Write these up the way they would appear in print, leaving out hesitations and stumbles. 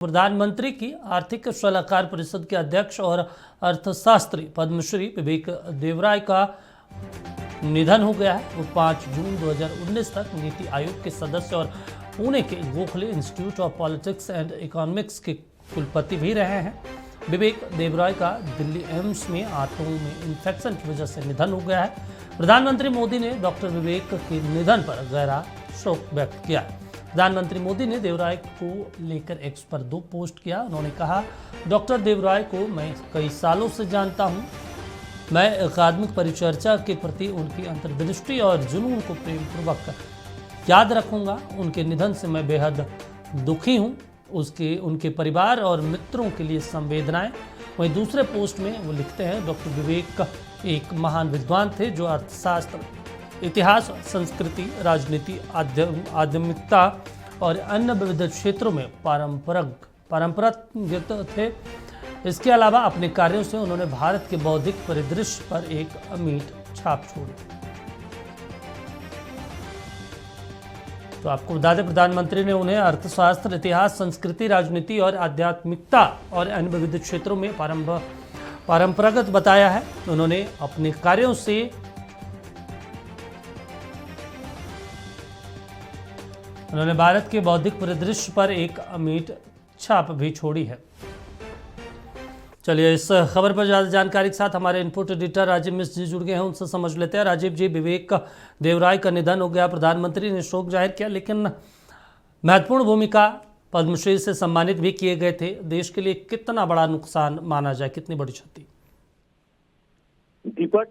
प्रधानमंत्री की आर्थिक सलाहकार परिषद के अध्यक्ष और अर्थशास्त्री पद्मश्री विवेक देवराय का निधन हो गया है। वो 5 जून 2019 तक नीति आयोग के सदस्य और पुणे के Gokhale institute of politics and economics के कुलपति भी रहे हैं। विवेक देवराय का दिल्ली एम्स में आंतों में इन्फेक्शन की वजह से निधन हो गया है। प्रधानमंत्री मोदी ने डॉक्टर विवेक के निधन पर गहरा शोक व्यक्त किया। प्रधानमंत्री मोदी ने देवराय को लेकर एक्स पर 2 पोस्ट किया। उन्होंने कहा, डॉक्टर देवराय को मैं कई सालों से जानता हूं। मैं अकादमिक परिचर्चा के प्रति उनकी अंतर्दृष्टि और जुनून को प्रेम पूर्वक याद रखूंगा। उनके निधन से मैं बेहद दुखी हूं। उनके परिवार और मित्रों के लिए संवेदनाएं। वहीं दूसरे पोस्ट में वो लिखते हैं, डॉक्टर विवेक एक महान विद्वान थे जो अर्थशास्त्र, इतिहास, संस्कृति, राजनीति, आध्यात्मिकता और अन्य विविध क्षेत्रों में पारंपरिक थे। इसके अलावा अपने कार्यों से उन्होंने भारत के बौद्धिक परिदृश्य पर एक अमिट छाप छोड़ी। तो आपको बता दें, प्रधानमंत्री ने उन्हें अर्थशास्त्र, इतिहास, संस्कृति, राजनीति और आध्यात्मिकता और अन्य विविध क्षेत्रों में पारंपरिक बताया है। उन्होंने अपने कार्यों से उन्होंने भारत के बौद्धिक परिदृश्य पर एक अमिट छाप भी छोड़ी है। चलिए, इस खबर पर ज्यादा जानकारी के साथ हमारे इनपुट एडिटर राजीव मिश्र जी जुड़ गए हैं, उनसे समझ लेते हैं। राजीव जी, विवेक देवराय का निधन हो गया, प्रधानमंत्री ने शोक जाहिर किया, लेकिन महत्वपूर्ण भूमिका पद्मश्री से सम्मानित भी किए गए थे। देश के लिए कितना बड़ा नुकसान माना जाए, कितनी बड़ी क्षति? दीपक,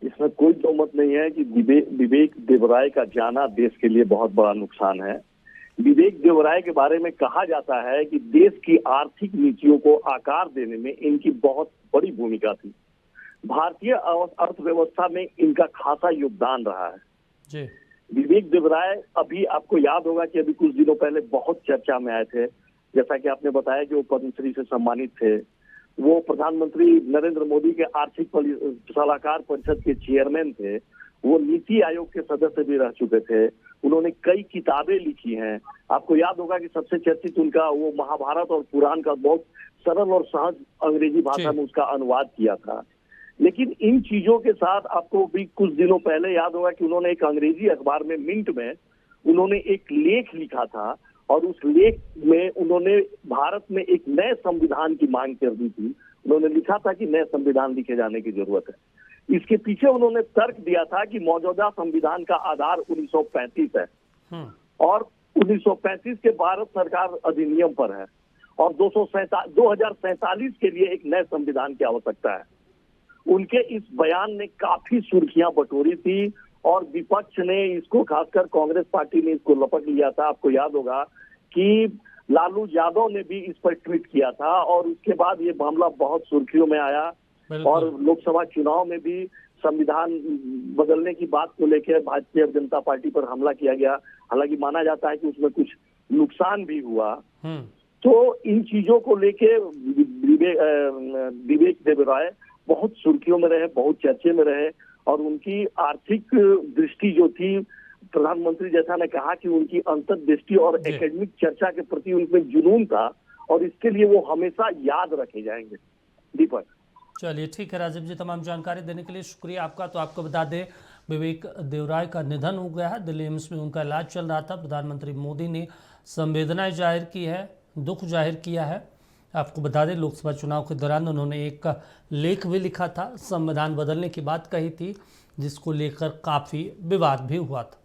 इसमें कोई दो मत नहीं है कि विवेक देवराय का जाना देश के लिए बहुत बड़ा नुकसान है। विवेक देवराय के बारे में कहा जाता है कि देश की आर्थिक नीतियों को आकार देने में इनकी बहुत बड़ी भूमिका थी। भारतीय अर्थव्यवस्था में इनका खासा योगदान रहा है जी। विवेक देवराय, अभी आपको याद होगा कि अभी कुछ दिनों पहले बहुत चर्चा में आए थे। जैसा कि आपने बताया कि वो पद्मश्री से सम्मानित थे। वो प्रधानमंत्री नरेंद्र मोदी के आर्थिक सलाहकार परिषद के चेयरमैन थे। वो नीति आयोग के सदस्य भी रह चुके थे। उन्होंने कई किताबें लिखी हैं। आपको याद होगा कि सबसे चर्चित उनका वो महाभारत और पुराण का बहुत सरल और सहज अंग्रेजी भाषा में उसका अनुवाद किया था। लेकिन इन चीजों के साथ आपको भी कुछ दिनों पहले याद होगा कि उन्होंने एक अंग्रेजी अखबार में मिंट में उन्होंने एक लेख लिखा था और उस लेख में उन्होंने भारत में एक नए संविधान की मांग कर दी थी। उन्होंने लिखा था कि नए संविधान लिखे जाने की जरूरत है। इसके पीछे उन्होंने तर्क दिया था कि मौजूदा संविधान का आधार 1935 है और 1935 के भारत सरकार अधिनियम पर है और 2047 के लिए एक नए संविधान की आवश्यकता है। उनके इस बयान ने काफी सुर्खियां बटोरी थी और विपक्ष ने इसको, खासकर कांग्रेस पार्टी ने इसको लपट लिया था। आपको याद होगा कि लालू यादव ने भी इस पर ट्वीट किया था और उसके बाद ये मामला बहुत सुर्खियों में आया और लोकसभा चुनाव में भी संविधान बदलने की बात को लेकर भारतीय जनता पार्टी पर हमला किया गया। हालांकि माना जाता है कि उसमें कुछ नुकसान भी हुआ। तो इन चीजों को लेके विवेक देवराय बहुत सुर्खियों में रहे, बहुत चर्चे में रहे और उनकी आर्थिक दृष्टि जो थी, प्रधानमंत्री जैसा ने कहा कि उनकी अंतर्दृष्टि और एकेडमिक चर्चा के प्रति उनमें जुनून था और इसके लिए वो हमेशा याद रखे जाएंगे। दीपक, चलिए ठीक है राजीव जी, तमाम जानकारी देने के लिए शुक्रिया आपका। तो आपको बता दें, विवेक देवराय का निधन हो गया है। दिल्ली एम्स में उनका इलाज चल रहा था। प्रधानमंत्री मोदी ने संवेदनाएं जाहिर की है, दुख जाहिर किया है। आपको बता दें, लोकसभा चुनाव के दौरान उन्होंने एक लेख भी लिखा था, संविधान बदलने की बात कही थी, जिसको लेकर काफ़ी विवाद भी हुआ था।